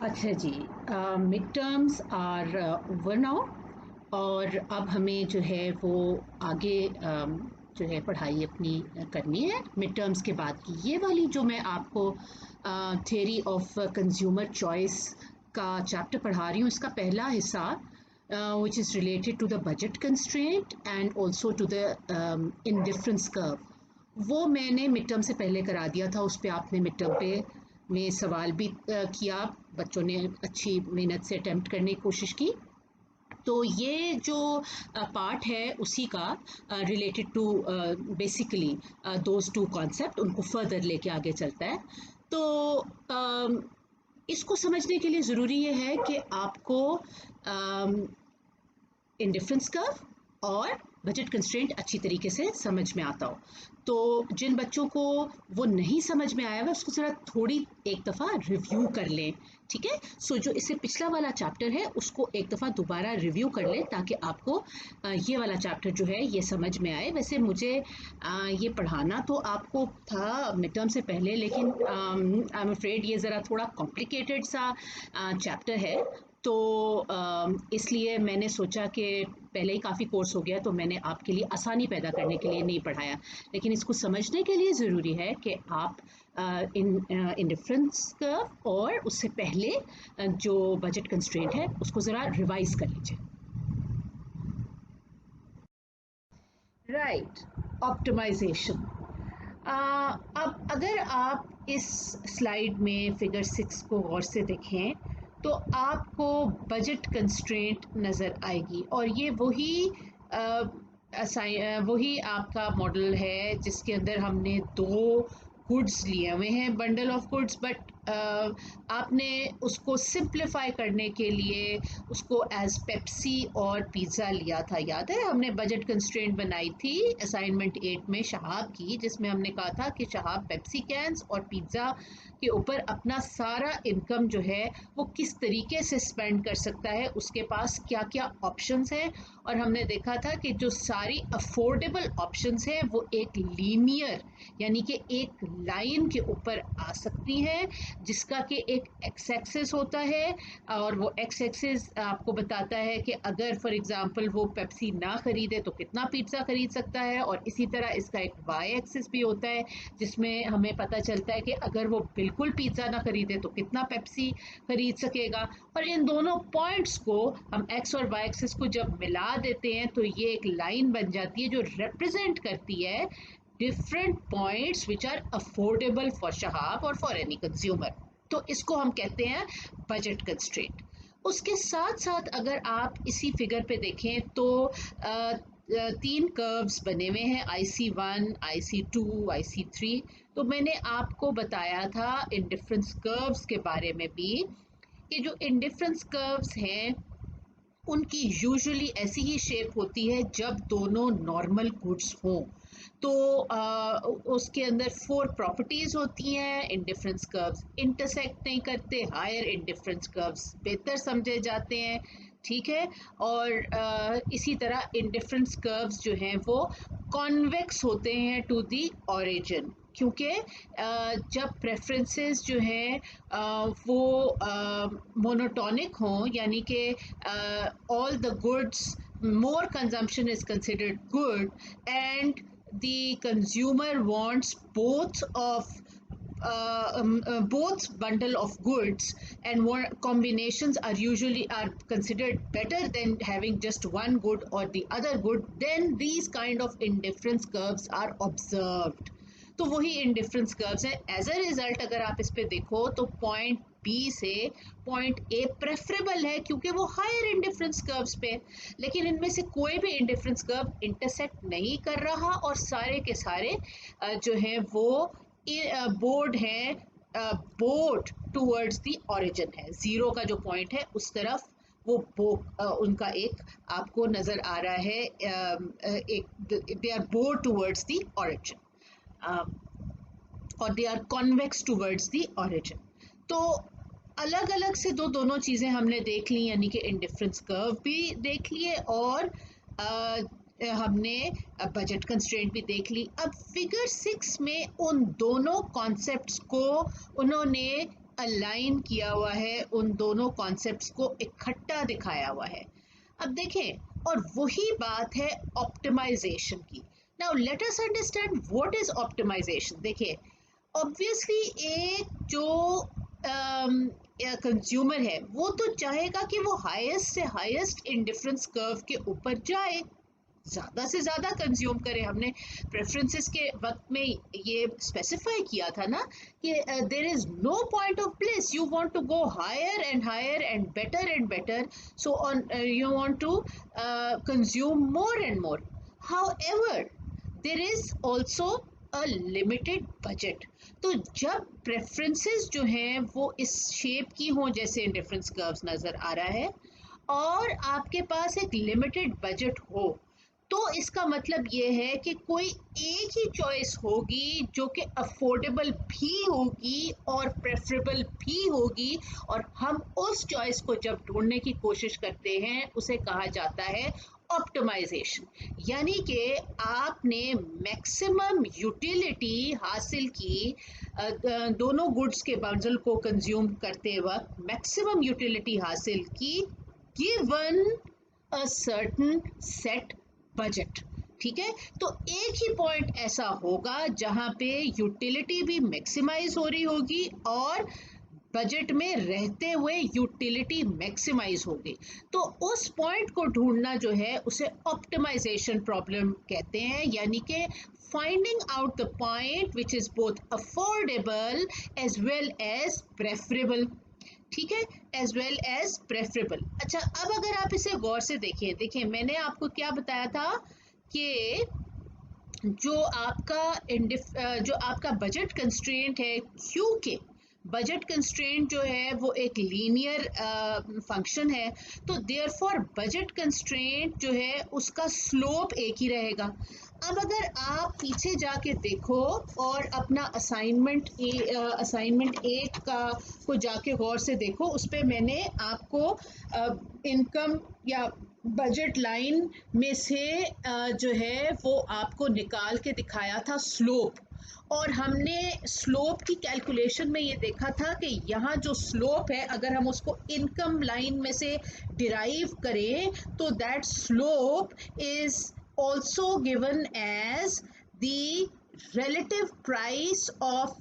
अच्छा जी। Mid terms are over now, और अब हमें जो है वो आगे जो है पढ़ाई अपनी करनी है मिड टर्म्स के बाद की। ये वाली जो मैं आपको थियरी ऑफ कंज्यूमर चॉइस का चैप्टर पढ़ा रही हूँ, इसका पहला हिस्सा which is related to the budget constraint and also to the indifference curve, वो मैंने मिड टर्म से पहले करा दिया था। उस पर आपने मिड टर्म पे में सवाल भी किया, बच्चों ने अच्छी मेहनत से अटेम्प्ट करने की कोशिश की। तो ये जो पार्ट है उसी का related to basically those two concept, उनको फर्दर लेके आगे चलता है। तो इसको समझने के लिए ज़रूरी ये है कि आपको इंडिफरेंस कर्व और बजट कंस्ट्रेंट अच्छी तरीके से समझ में आता हो। तो जिन बच्चों को वो नहीं समझ में आया हुआ, उसको ज़रा थोड़ी एक दफ़ा रिव्यू कर लें, ठीक है। सो जो इससे पिछला वाला चैप्टर है उसको एक दफ़ा दोबारा रिव्यू कर लें, ताकि आपको ये वाला चैप्टर जो है ये समझ में आए। वैसे मुझे ये पढ़ाना तो आपको था मिड टर्म से पहले, लेकिन आई एम अफ्रेड ये ज़रा थोड़ा कॉम्प्लिकेटेड सा चैप्टर है। तो इसलिए मैंने सोचा कि पहले ही काफ़ी कोर्स हो गया, तो मैंने आपके लिए आसानी पैदा करने के लिए नहीं पढ़ाया। लेकिन इसको समझने के लिए ज़रूरी है कि आप इंडिफरेंस कर्व और उससे पहले जो बजट कंस्ट्रेंट है उसको ज़रा रिवाइज कर लीजिए। Right, optimisation. अब अगर आप इस स्लाइड में फिगर 6 को गौर से देखें तो आपको बजट कंस्ट्रेंट नज़र आएगी, और ये वही आपका मॉडल है जिसके अंदर हमने दो गुड्स लिए हुए हैं, बंडल ऑफ गुड्स, बट आपने उसको सिंप्लीफाई करने के लिए उसको एज पेप्सी और पिज़्ज़ा लिया था। याद है हमने बजट कंस्ट्रेंट बनाई थी असाइनमेंट 8 में शहाब की, जिसमें हमने कहा था कि शहाब पेप्सी कैंस और पिज़्ज़ा के ऊपर अपना सारा इनकम जो है वो किस तरीके से स्पेंड कर सकता है, उसके पास क्या क्या ऑप्शंस हैं। और हमने देखा था कि जो सारी अफोर्डेबल ऑप्शंस हैं वो एक लीनियर यानी कि एक लाइन के ऊपर आ सकती हैं, जिसका कि एक एक्स एक्सिस होता है, और वो एक्स एक्सिस आपको बताता है कि अगर फॉर एग्जांपल वो पेप्सी ना खरीदे तो कितना पिज़्ज़ा खरीद सकता है, और इसी तरह इसका एक वाई एक्सिस भी होता है जिसमें हमें पता चलता है कि अगर वो बिल्कुल पिज़्ज़ा ना खरीदे तो कितना पेप्सी खरीद सकेगा। और इन दोनों पॉइंट्स को हम एक्स और वाई एक्सिस को जब मिला देते हैं तो ये एक लाइन बन जाती है जो रिप्रेजेंट करती है different points which are affordable for Shahab और फॉर एनी कंज्यूमर। तो इसको हम कहते हैं बजट कंस्ट्रेंट। उसके साथ साथ अगर आप इसी फिगर पे देखें तो तीन कर्व्स बने हुए हैं, IC1, IC2, IC3। तो मैंने आपको बताया था इंडिफरेंस कर्व्स के बारे में भी कि जो इंडिफरेंस कर्व्स हैं उनकी यूजुअली ऐसी ही शेप होती है जब दोनों नॉर्मल गुड्स हों। तो उसके अंदर 4 प्रॉपर्टीज होती हैं। इंडिफरेंस कर्व्स इंटरसेक्ट नहीं करते, हायर इंडिफरेंस कर्व्स बेहतर समझे जाते हैं, ठीक है। और इसी तरह इंडिफरेंस कर्व्स जो हैं वो कॉन्वेक्स होते हैं टू दी ओरिजिन, क्योंकि जब प्रेफरेंसेस जो हैं वो मोनोटोनिक हों, यानी कि all the goods, more consumption is considered good, and the consumer wants both bundle of goods, and more combinations are usually are considered better than having just one good or the other good, then these kind of indifference curves are observed। तो वही indifference curves है। As a result अगर आप इस पे देखो तो point B से पॉइंट ए प्रेफरेबल है, क्योंकि वो हायर इंडिफरेंस कर्व्स पे। लेकिन इनमें से कोई भी इंडिफरेंस कर्व इंटरसेक्ट नहीं कर रहा, और सारे के सारे जो हैं वो बोर्ड हैं, बोर्ड टूवर्ड्स द ओरिजिन है। जीरो का जो पॉइंट है उस तरफ वो उनका एक आपको नजर आ रहा है, एक they are bowed towards the origin, और they are convex towards the origin. तो अलग अलग से दोनों चीज़ें हमने देख ली, यानी कि इंडिफरेंस कर्व भी देख लिए और हमने बजट कंस्ट्रेंट भी देख ली। अब फिगर 6 में उन दोनों कॉन्सेप्ट्स को उन्होंने अलाइन किया हुआ है, उन दोनों कॉन्सेप्ट्स को इकट्ठा दिखाया हुआ है। अब देखें, और वही बात है ऑप्टिमाइजेशन की। Now let us understand what is optimisation. देखिए, ऑब्वियसली एक जो कंज्यूमर है वो तो चाहेगा कि वो हाईएस्ट से हाईएस्ट इंडिफरेंस कर्व के ऊपर जाए, ज़्यादा से ज़्यादा कंज्यूम करें। हमने प्रेफरेंसेस के वक्त में ये स्पेसिफाई किया था ना कि there is no point of place, you want to go higher and better, so on you want to consume more and more. However there is also a limited budget. तो जब प्रेफरेंसेस जो हैं वो इस शेप की हों जैसे indifference curves नज़र आ रहा है, और आपके पास एक लिमिटेड बजट हो, तो इसका मतलब ये है कि कोई एक ही चॉइस होगी जो कि अफोर्डेबल भी होगी और प्रेफरेबल भी होगी, और हम उस चॉइस को जब ढूंढने की कोशिश करते हैं उसे कहा जाता है ऑप्टिमाइजेशन। यानी कि आपने मैक्सिमम यूटिलिटी हासिल की, दोनों गुड्स के बंडल को कंज्यूम करते वक्त मैक्सिमम यूटिलिटी हासिल की, given a certain set budget. ठीक है, तो एक ही पॉइंट ऐसा होगा जहां पे यूटिलिटी भी मैक्सिमाइज हो रही होगी और बजट में रहते हुए यूटिलिटी मैक्सिमाइज होगी। तो उस पॉइंट को ढूंढना जो है उसे ऑप्टिमाइजेशन प्रॉब्लम कहते हैं, यानी कि finding out the point which is both affordable as well as preferable. ठीक है, एज वेल एज प्रेफरेबल। अच्छा, अब अगर आप इसे गौर से देखिए, देखिए मैंने आपको क्या बताया था कि जो आपका बजट कंस्ट्रेंट है, क्योंकि बजट कंस्ट्रेंट जो है वो एक लीनियर फंक्शन है, तो देयरफॉर बजट कंस्ट्रेंट जो है उसका स्लोप एक ही रहेगा। अब अगर आप पीछे जाके देखो और अपना असाइनमेंट एक का को जाके गौर से देखो, उस पर मैंने आपको इनकम या बजट लाइन में से जो है वो आपको निकाल के दिखाया था स्लोप, और हमने स्लोप की कैलकुलेशन में ये देखा था कि यहाँ जो स्लोप है अगर हम उसको इनकम लाइन में से डिराइव करें तो that slope is also given as the relative price of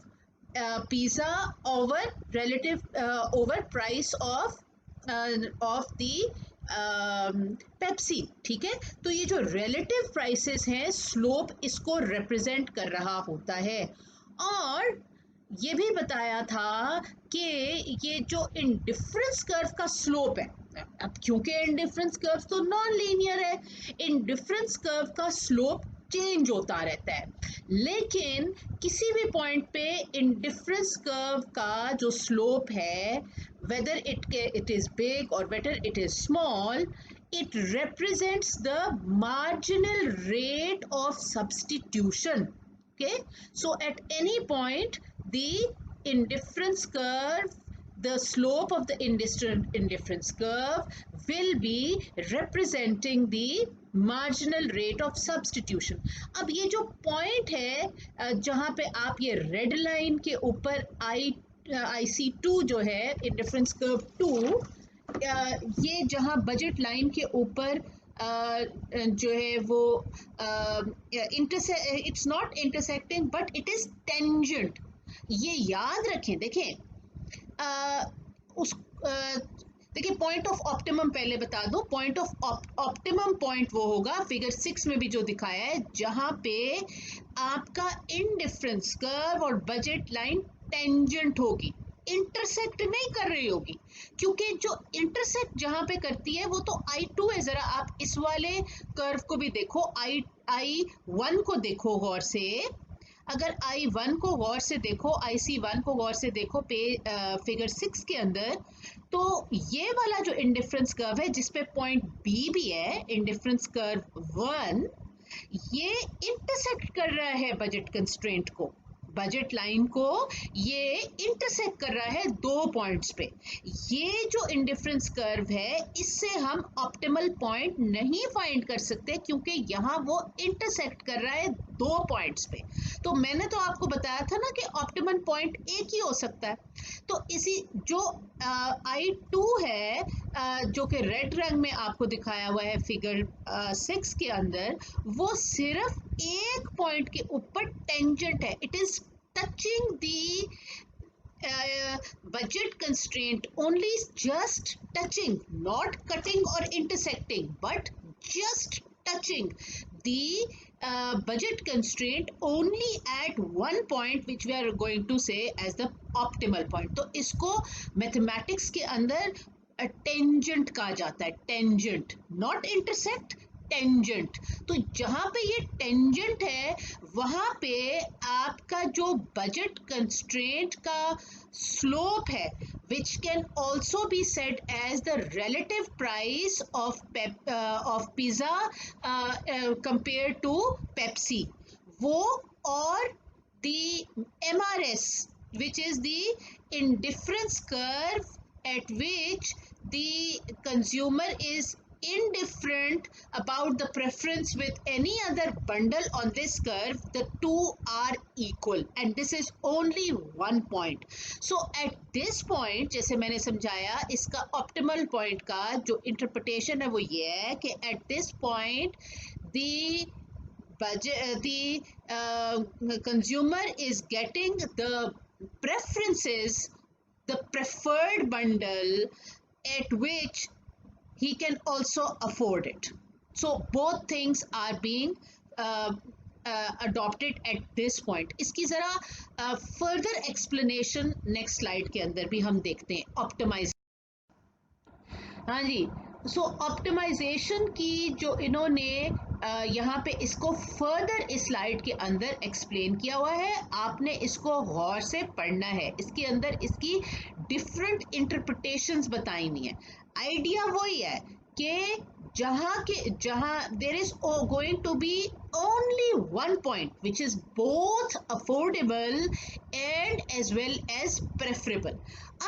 pizza over over price of the Pepsi. ठीक है, तो ये जो रिलेटिव प्राइसेस हैं, स्लोप इसको रिप्रेजेंट कर रहा होता है। और ये भी बताया था कि ये जो इंडिफरेंस कर्व का स्लोप है, अब क्योंकि इंडिफरेंस कर्व तो नॉन लीनियर है, इंडिफरेंस कर्व का स्लोप चेंज होता रहता है, लेकिन किसी भी पॉइंट पे इंडिफरेंस कर्व का जो स्लोप है, whether it is big or whether it is small, it represents the marginal rate of substitution. Okay, so at any point the indifference curve, the slope of the indifference curve will be representing the marginal rate of substitution. अब ये जो point है जहाँ पे आप ये red line के ऊपर IC2 जो है इंडिफरेंस कर्व 2, ये जहाँ बजट लाइन के ऊपर जो है वो it's not intersecting but it is tangent. ये याद रखें। देखें उस देखिए पॉइंट ऑफ ऑप्टिमम पहले बता दो, पॉइंट ऑफ ऑप्टिमम पॉइंट वो होगा फिगर 6 में भी जो दिखाया है, जहां पे आपका इंडिफरेंस कर्व और बजट लाइन टेंजेंट होगी, इंटरसेक्ट नहीं कर रही होगी, क्योंकि जो इंटरसेक्ट जहां पे करती है वो तो I2 है। जरा आप इस वाले कर्व को भी देखो, I1 को देखो गौर से, अगर I1 को गौर से देखो, IC1 को गौर से देखो फिगर 6 के अंदर, तो ये वाला जो इंडिफरेंस कर्व है जिसपे पॉइंट B भी है, इंडिफरेंस कर्व 1, ये इंटरसेक्ट कर रहा है बजट कंस्ट्रेंट को, बजट लाइन को ये इंटरसेक्ट कर रहा है दो पॉइंट्स पे। ये जो इंडिफरेंस कर्व है इससे हम ऑप्टिमल पॉइंट नहीं फाइंड कर सकते क्योंकि यहाँ वो इंटरसेक्ट कर रहा है दो पॉइंट्स पे। तो मैंने तो आपको बताया था ना कि ऑप्टिमल पॉइंट एक ही हो सकता है। तो इसी जो I2 है जो कि रेड रंग में आपको दिखाया हुआ है फिगर 6 के अंदर, वो सिर्फ एक पॉइंट के ऊपर टेंजेंट है। It is touching the budget constraint, only just touching, not cutting or intersecting, but just touching the budget constraint only at one point which we are going to say as the optimal point. तो इसको mathematics के अंदर tangent कहा जाता है, tangent, not intersect, tangent. तो जहां पे ये टेंजेंट है वहां पे आपका जो बजट कंस्ट्रेंट का स्लोप है, which can also be said as the relative price of pizza compared to Pepsi, वो और the MRS, which is the indifference curve at which the consumer is indifferent about the preference with any other bundle on this curve, the two are equal and this is only one point. So at this point, जैसे मैंने समझाया, इसका optimal point का जो interpretation है वो ये है कि at this point the budget, the consumer is getting the preferences, the preferred bundle at which he can also afford it. So both things are being adopted at this point. इसकी ज़रा further explanation next slide के अंदर भी हम देखते हैं optimize। हाँ जी, सो optimisation की जो इन्होंने यहाँ पे इसको फर्दर इस स्लाइड के अंदर एक्सप्लेन किया हुआ है, आपने इसको गौर से पढ़ना है। इसके अंदर इसकी डिफरेंट इंटरप्रिटेशंस बताई हुई हैं। आइडिया वही है कि जहाँ there is going to be only one point which is both affordable and as well as preferable.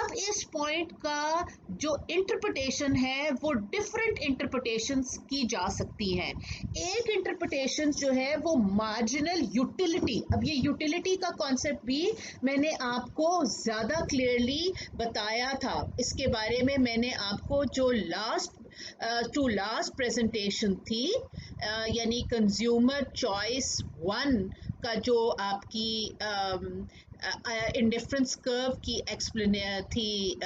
अब इस पॉइंट का जो इंटरप्रिटेशन है वो डिफरेंट इंटरप्रिटेशंस की जा सकती हैं। एक इंटरप्रिटेशन जो है वो मार्जिनल यूटिलिटी, अब ये यूटिलिटी का कॉन्सेप्ट भी मैंने आपको ज़्यादा क्लियरली बताया था, इसके बारे में मैंने आपको जो लास्ट प्रेजेंटेशन थी, यानी कंज्यूमर चॉइस 1 का जो आपकी इंडिफरेंस कर्व की एक्सप्लेन थी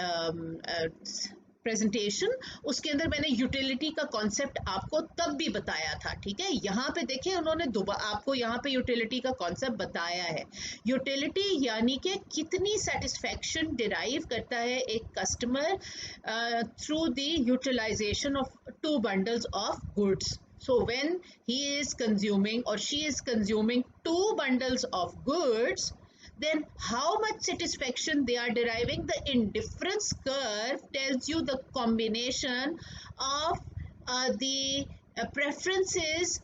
प्रेजेंटेशन, उसके अंदर मैंने यूटिलिटी का कॉन्सेप्ट आपको तब भी बताया था। ठीक है, यहाँ पे देखिए उन्होंने आपको यहाँ पे यूटिलिटी का कॉन्सेप्ट बताया है। यूटिलिटी यानी कि कितनी सेटिस्फैक्शन डिराइव करता है एक customer through the utilisation of 2 bundles of goods. So when he is consuming or she is consuming 2 bundles of goods, then how much satisfaction they are deriving? The indifference curve tells you the combination of the preferences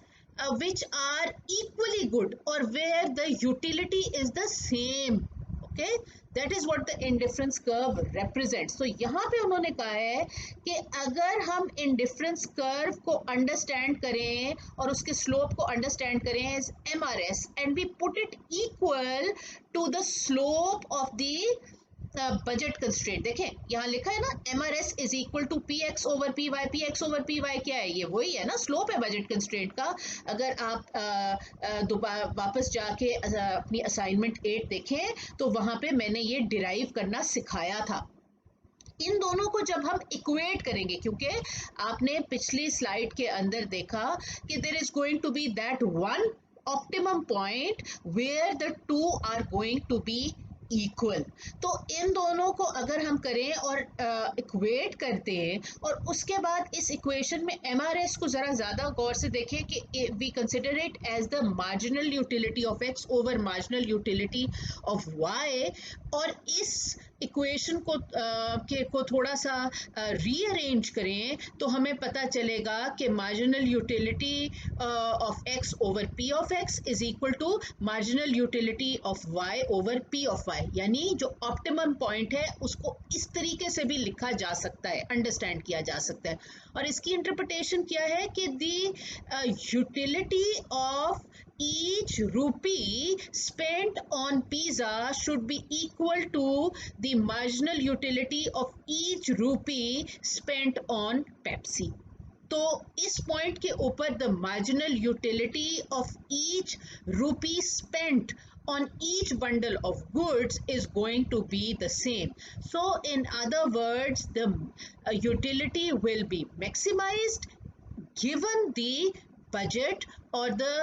which are equally good or where the utility is the same. Okay, that is what the indifference curve represents. So यहाँ पे उन्होंने कहा है कि अगर हम indifference curve को understand करें और उसके slope को understand करें as MRS and we put it equal to the slope of the budget constraint, देखें यहाँ लिखा है ना MRS is equal to PX over PY। PX over PY क्या है? ये वही है ना, स्लोप है बजट कंस्ट्रेंट का। अगर आप दोबारा वापस जाके अपनी असाइनमेंट 8 देखें तो वहां पे मैंने ये डिराइव करना सिखाया था। इन दोनों को जब हम इक्वेट करेंगे, क्योंकि आपने पिछली स्लाइड के अंदर देखा कि there is going to be that one optimum point where the two are going to be equal. तो इन दोनों को अगर हम करें और इक्वेट करते हैं और उसके बाद इस इक्वेशन में MRS को ज़रा ज़्यादा गौर से देखें कि we consider it as the marginal utility of X over marginal utility of Y, और इस इक्वेशन को थोड़ा सा रीअरेंज करें तो हमें पता चलेगा कि marginal utility of x over p of x is equal to marginal utility of y over p of y, यानी जो ऑप्टिमम पॉइंट है उसको इस तरीके से भी लिखा जा सकता है, अंडरस्टैंड किया जा सकता है। और इसकी इंटरप्रिटेशन क्या है कि the utility of each rupee spent on pizza should be equal to the marginal utility of each rupee spent on Pepsi. तो इस पॉइंट के ऊपर the marginal utility of each रूपी spent on each bundle of goods is going to be the same. So in other words, the utility will be maximized given the budget or the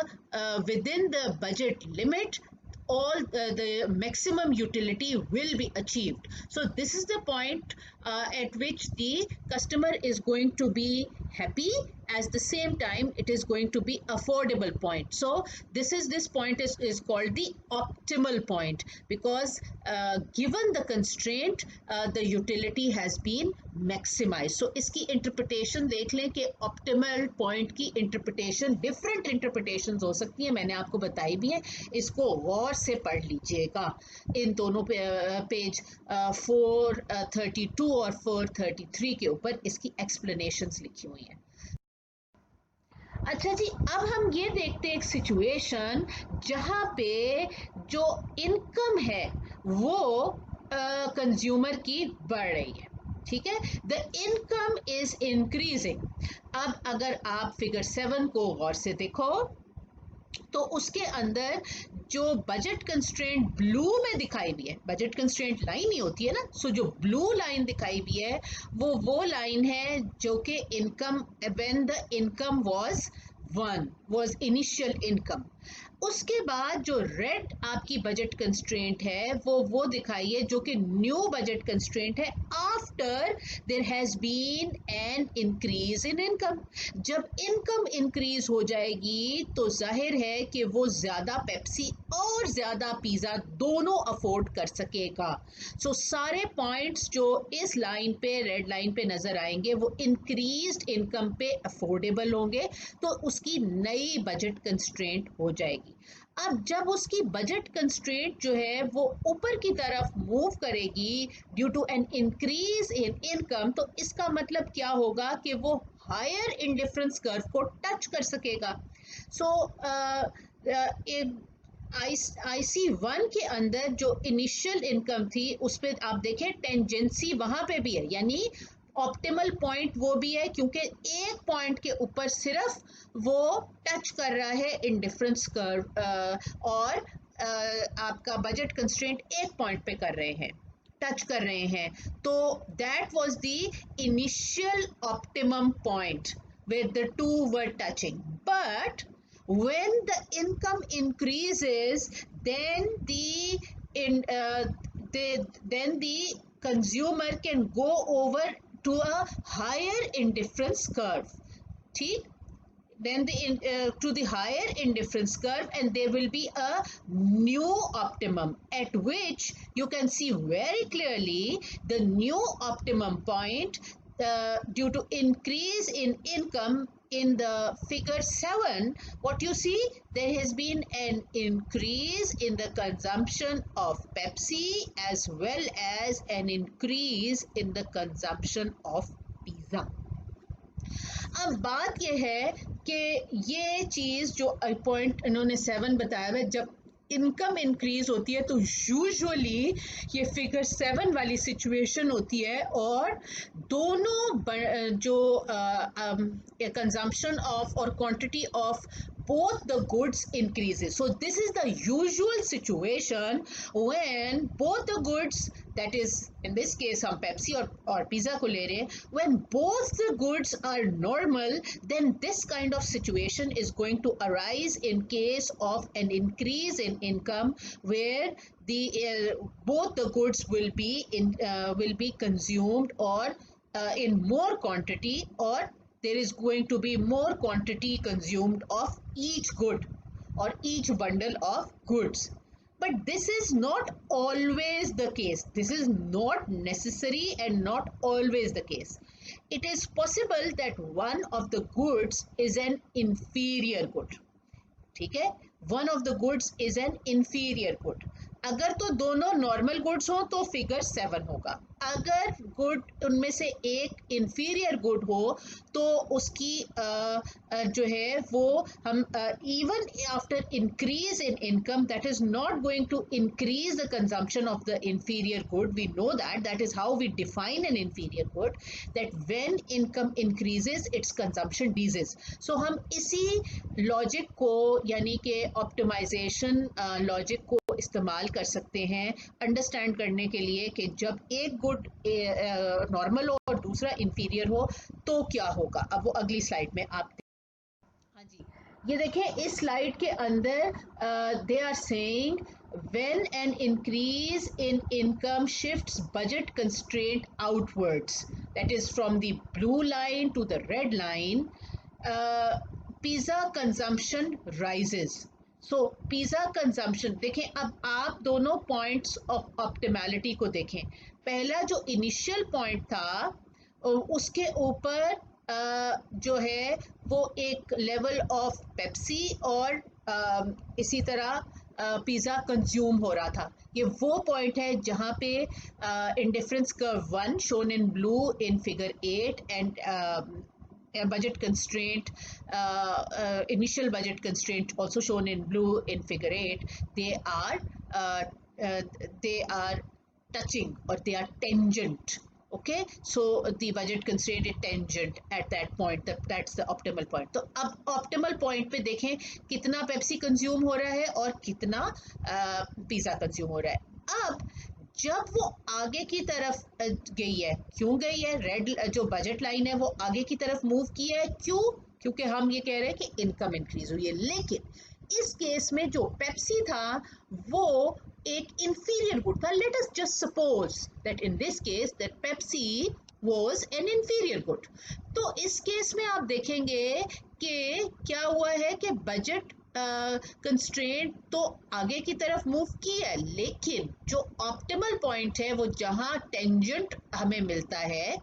within the budget limit. All the maximum utility will be achieved. So this is the point at which the customer is going to be happy, at the same time it is going to be affordable point. So this point is called the optimal point, because given the constraint the utility has been maximized. So इसकी interpretation देख लें कि optimal point की interpretation different interpretations हो सकती है, मैंने आपको बताई भी है, इसको गौर से पढ़ लीजिएगा। इन दोनों पेज 432 और 433 के ऊपर इसकी explanations लिखी हुई हैं। अच्छा जी, अब हम ये देखते हैं एक सिचुएशन जहाँ पे जो इनकम है वो कंज्यूमर की बढ़ रही है, ठीक है, द इनकम इज इंक्रीजिंग। अब अगर आप फिगर 7 को गौर से देखो तो उसके अंदर जो बजट कंस्ट्रेंट ब्लू में दिखाई भी है, बजट कंस्ट्रेंट लाइन ही होती है ना, सो जो ब्लू लाइन दिखाई भी है वो लाइन है जो कि income when the income was 1 was initial income. उसके बाद जो रेड आपकी बजट कंस्ट्रेंट है वो दिखाई है जो कि न्यू बजट कंस्ट्रेंट है after there has been an increase in income. जब इनकम इंक्रीज हो जाएगी तो जाहिर है कि वो ज़्यादा पेप्सी और ज़्यादा पिज़्ज़ा दोनों अफोर्ड कर सकेगा। सो सारे पॉइंट्स जो इस लाइन पे रेड लाइन पे नज़र आएंगे वो इंक्रीज्ड इनकम पे अफोर्डेबल होंगे, तो उसकी नई बजट कंस्ट्रेंट हो जाएगी। अब जब उसकी बजट कंस्ट्रेंट जो है वो ऊपर की तरफ मूव करेगी due to an increase in income, तो इसका मतलब क्या होगा कि वो हायर इंडिफरेंस कर्व को टच कर सकेगा। सो IC1 के अंदर जो इनिशियल इनकम थी उस पर आप देखें टेंजेंसी वहाँ पे भी है, यानी ऑप्टिमल पॉइंट वो भी है क्योंकि एक पॉइंट के ऊपर सिर्फ वो टच कर रहा है इंडिफरेंस कर्व और आपका बजट कंस्ट्रेंट एक पॉइंट पे कर रहे हैं, टच कर रहे हैं, तो that was the initial optimum point where the two were touching. But when the income increases, then the consumer can go over to a higher indifference curve, ठीक, then to the higher indifference curve, and there will be a new optimum at which you can see very clearly the new optimum point due to increase in income. In the figure 7, what you see, there has been an increase in the consumption of Pepsi as well as an increase in the consumption of pizza. अब बात यह है कि ये चीज़ जो point इन्होंने 7 बताया है, जब इनकम इंक्रीज होती है तो यूजुअली ये फिगर 7 वाली सिचुएशन होती है और दोनों जो कंजम्पशन ऑफ और quantity of both the goods increases. So this is the usual situation when both the goods, that is in this case हम पेप्सी और पिज़्ज़ा को ले रहे हैं, when both the goods are normal, then this kind of situation is going to arise in case of an increase in income where the both the goods will be consumed or in more quantity, or there is going to be more quantity consumed of each good or each bundle of goods. But this is not always the case. This is not necessary and not always the case. It is possible that one of the goods is an inferior good. ठीक है, one of the goods is an inferior good. अगर तो दोनों normal goods हो तो figure 7 होगा. अगर good उनमें से एक इंफीरियर गुड हो तो उसकी जो है वो हम even after increase in income that is not going to increase the consumption of the inferior good. We know that is how we define an inferior good, that when income increases its consumption decreases. So हम इसी logic को यानी कि optimisation logic को इस्तेमाल कर सकते हैं अंडरस्टैंड करने के लिए कि जब एक गुड नॉर्मल हो और दूसरा इंफीरियर हो तो क्या होगा. अब वो अगली स्लाइड में आप हाँ जी ये देखें, इस स्लाइड के अंदर they are saying when an increase in income shifts budget constraint outwards, that is from the blue line to the red line, pizza consumption rises. So pizza consumption देखें. अब आप दोनों पॉइंट्स ऑफ ऑप्टिमैलिटी को देखें. पहला जो initial point था उसके ऊपर जो है वो एक लेवल ऑफ पेप्सी और इसी तरह पिज़्ज़ा कंज्यूम हो रहा था. ये वो पॉइंट है जहाँ पे indifference curve 1 shown in blue in figure 8 and budget constraint, initial budget constraint also shown in blue in figure 8, they are touching or they are tangent. Okay, so the budget constraint is tangent at that point. That's the optimal point. तो अब optimal point पे देखें कितना Pepsi consume हो रहा है और कितना पिज़्ज़ा कंज्यूम हो रहा है. अब जब वो आगे की तरफ गई है, क्यों गई है, रेड जो बजट लाइन है वो आगे की तरफ मूव की है, क्यों, क्योंकि हम ये कह रहे हैं कि इनकम इंक्रीज हुई है. लेकिन इस केस में जो पेप्सी था वो एक इंफीरियर गुड था. Let us just suppose that in this case that Pepsi was an inferior good. तो इस केस में आप देखेंगे कि क्या हुआ है कि बजट कंस्ट्रेंट तो आगे की तरफ मूव की है, लेकिन जो ऑप्टिमल पॉइंट है वो जहां टेंजेंट हमें मिलता है,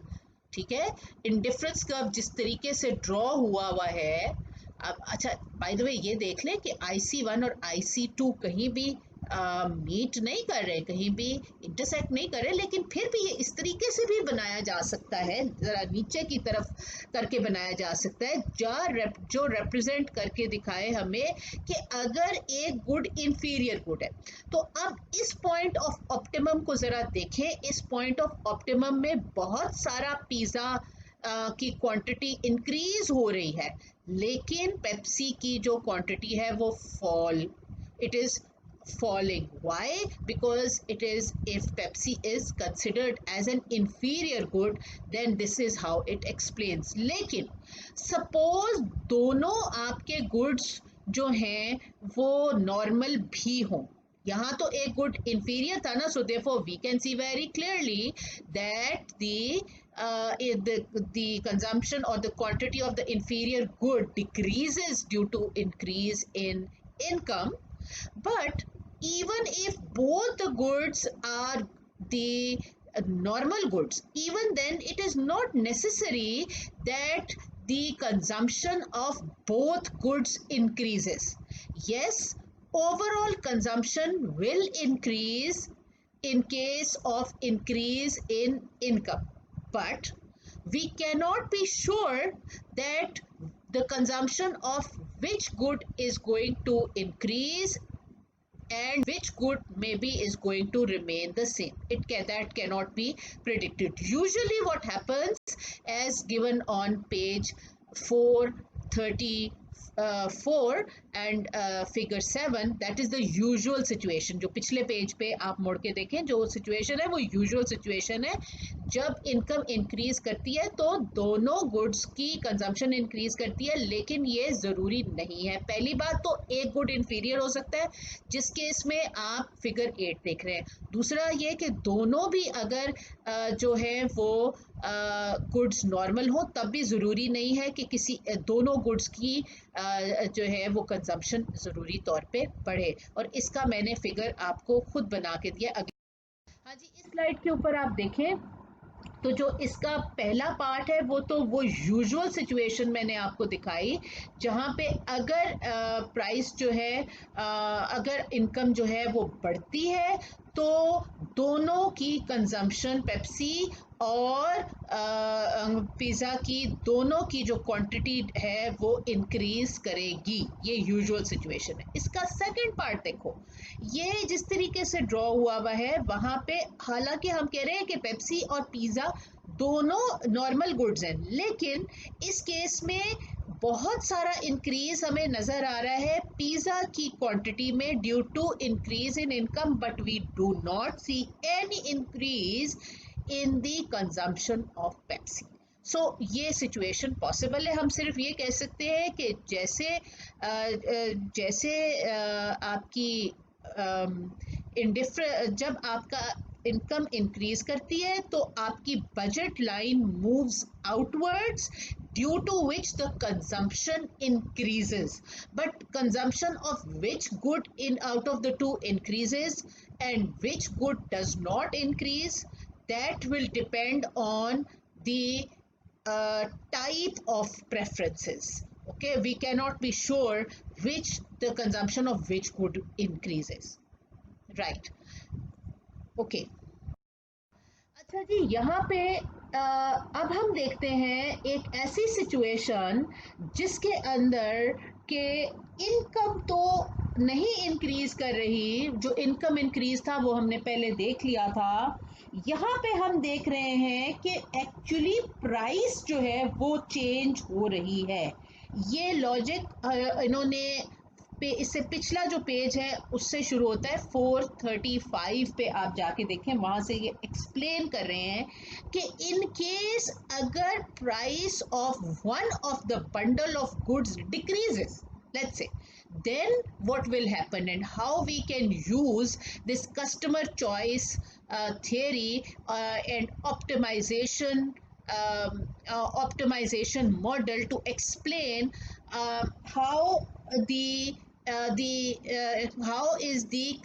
ठीक है, इंडिफरेंस कर्व जिस तरीके से ड्रॉ हुआ है. अब अच्छा बाय द वे ये देख लें कि IC1 और IC2 कहीं भी मीट नहीं कर रहे, कहीं भी इंटरसेक्ट नहीं कर रहे, लेकिन फिर भी ये इस तरीके से भी बनाया जा सकता है, ज़रा नीचे की तरफ करके बनाया जा सकता है जो रिप्रेजेंट करके दिखाए हमें कि अगर एक गुड इंफीरियर गुड है. तो अब इस पॉइंट ऑफ ऑप्टिमम को ज़रा देखें. इस पॉइंट ऑफ ऑप्टिमम में बहुत सारा पिज़्ज़ा की क्वांटिटी इंक्रीज हो रही है, लेकिन पेप्सी की जो क्वांटिटी है वो it is falling. Why? Because it is, if Pepsi is considered as an inferior good, then this is how it explains. लेकिन suppose दोनों आपके goods जो हैं वो normal भी हों, यहाँ तो एक गुड inferior था ना, so therefore we can see very clearly that the consumption or the quantity of the inferior good decreases due to increase in income. But even if both the goods are the normal goods, even then it is not necessary that the consumption of both goods increases. Yes, overall consumption will increase in case of increase in income, but we cannot be sure that the consumption of which good is going to increase and which good maybe is going to remain the same. That cannot be predicted. Usually what happens, as given on page 434 and figure 7, that is the usual situation. जो पिछले page पे आप मुड़ के देखें जो situation है वो यूजुअल सिचुएशन है. जब इनकम इंक्रीज करती है तो दोनों गुड्स की कंजम्पशन इंक्रीज करती है, लेकिन ये ज़रूरी नहीं है. पहली बात तो एक गुड इंफीरियर हो सकता है जिस केस में आप फिगर 8 देख रहे हैं. दूसरा ये कि दोनों भी अगर जो है वो गुड्स नॉर्मल हो, तब भी ज़रूरी नहीं है कि किसी दोनों गुड्स की जो है वो कंजम्पशन ज़रूरी तौर पे बढ़े। और इसका मैंने फिगर आपको खुद बना के दिया। हाँ जी, इस स्लाइड के ऊपर आप देखें तो जो इसका पहला पार्ट है वो यूजुअल सिचुएशन मैंने आपको दिखाई, जहाँ पे अगर प्राइस जो है अगर इनकम जो है वो बढ़ती है तो दोनों की कंजम्पशन, पेप्सी और पिज़्ज़ा की, दोनों की जो क्वांटिटी है वो इंक्रीज करेगी। ये यूजुअल सिचुएशन है। इसका सेकंड पार्ट देखो, ये जिस तरीके से ड्रॉ हुआ है वहाँ पे, हालांकि हम कह रहे हैं कि पेप्सी और पिज़्ज़ा दोनों नॉर्मल गुड्स हैं, लेकिन इस केस में बहुत सारा इंक्रीज हमें नजर आ रहा है पिज़्ज़ा की क्वांटिटी में due to increase in income, but we do not see any increase in the consumption of Pepsi. So ये सिचुएशन पॉसिबल है। हम सिर्फ ये कह सकते हैं कि जैसे आपकी जब आपका इनकम इंक्रीज करती है तो आपकी budget line moves outwards, due to which the consumption increases, but consumption of which good in out of the two increases and which good does not increase, that will depend on the type of preferences. Okay, we cannot be sure which the consumption of which good increases, right? Okay. अच्छा जी, यहाँ पे अब हम देखते हैं एक ऐसी situation जिसके अंदर के इनकम तो नहीं इंक्रीज कर रही, जो इनकम इंक्रीज था वो हमने पहले देख लिया था। यहाँ पे हम देख रहे हैं कि एक्चुअली प्राइस जो है वो चेंज हो रही है। ये लॉजिक इन्होंने इससे पिछला जो पेज है उससे शुरू होता है, 435 पे आप जाके देखें, वहां से ये एक्सप्लेन कर रहे हैं कि इन केस अगर price of one of the bundle of goods decreases, let's say, then what will happen and how we can use this customer choice theory and optimization model to explain how how is the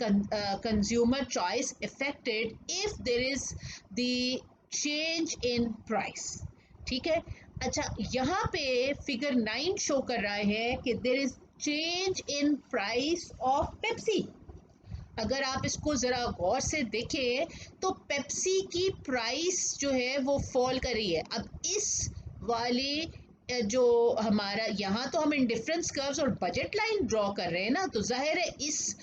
consumer choice affected if there is the change in price। ठीक है। अच्छा, यहाँ पे figure 9 show कर रहा है कि there is change in price of Pepsi. अगर आप इसको ज़रा गौर से देखें तो पेप्सी की प्राइस जो है वो फॉल कर रही है। अब इस वाले जो हमारा यहाँ तो हम इंडिफरेंस कर्व्स और बजट लाइन ड्रॉ कर रहे हैं ना, तो जाहिर है इस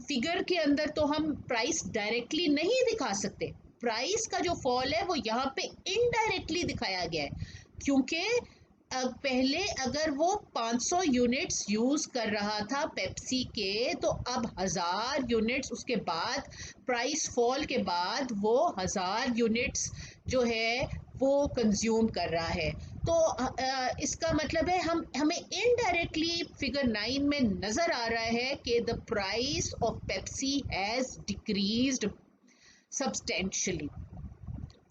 फिगर के अंदर तो हम प्राइस डायरेक्टली नहीं दिखा सकते। प्राइस का जो फॉल है वो यहाँ पे इनडायरेक्टली दिखाया गया है, क्योंकि पहले अगर वो 500 यूनिट्स यूज कर रहा था पेप्सी के, तो अब 1000 यूनिट्स, उसके बाद प्राइस फॉल के बाद वो 1000 यूनिट्स जो है वो कंज्यूम कर रहा है। तो इसका मतलब है हमें इनडायरेक्टली फिगर 9 में नजर आ रहा है कि the price of Pepsi has decreased substantially,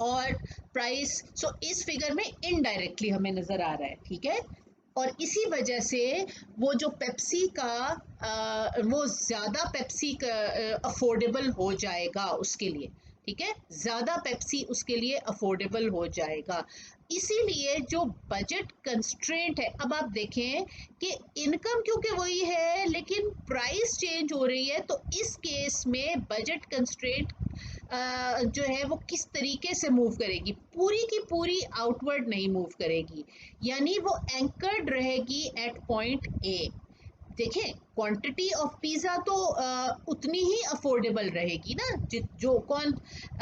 और प्राइस इस फिगर में इनडायरेक्टली हमें नजर आ रहा है। ठीक है। और इसी वजह से वो जो पेप्सी का वो ज़्यादा पेप्सी का अफोर्डेबल हो जाएगा उसके लिए। ठीक है, ज़्यादा पेप्सी उसके लिए अफोर्डेबल हो जाएगा। इसीलिए जो बजट कंस्ट्रेंट है, अब आप देखें कि इनकम क्योंकि वही है लेकिन प्राइस चेंज हो रही है, तो इस केस में बजट कंस्ट्रेंट जो है वो किस तरीके से मूव करेगी, पूरी की पूरी आउटवर्ड नहीं मूव करेगी, यानी वो एंकर्ड रहेगी एट पॉइंट ए। देखें, क्वांटिटी ऑफ पिज़्ज़ा तो उतनी ही अफोर्डेबल रहेगी ना, जो कौन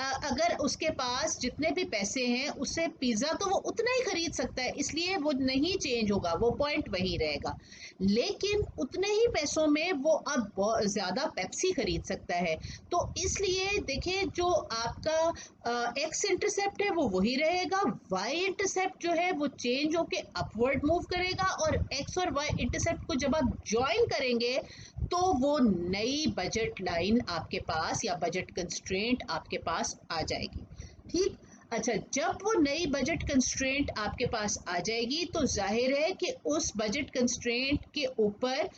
अगर उसके पास जितने भी पैसे हैं उससे पिज़्ज़ा तो वो उतना ही खरीद सकता है, इसलिए वो नहीं चेंज होगा, वो पॉइंट वही रहेगा। लेकिन उतने ही पैसों में वो अब ज़्यादा पेप्सी खरीद सकता है, तो इसलिए देखें जो आपका एक्स इंटरसेप्ट है वो वही रहेगा, वाई इंटरसेप्ट जो है वो चेंज होके अपवर्ड मूव करेगा, और एक्स और वाई इंटरसेप्ट को जब आप ज्वाइन करेंगे तो वो नई बजट लाइन आपके पास या बजट कंस्ट्रेंट आपके पास आ जाएगी। ठीक। अच्छा, जब वो नई बजट कंस्ट्रेंट आपके पास आ जाएगी तो जाहिर है कि उस बजट कंस्ट्रेंट के ऊपर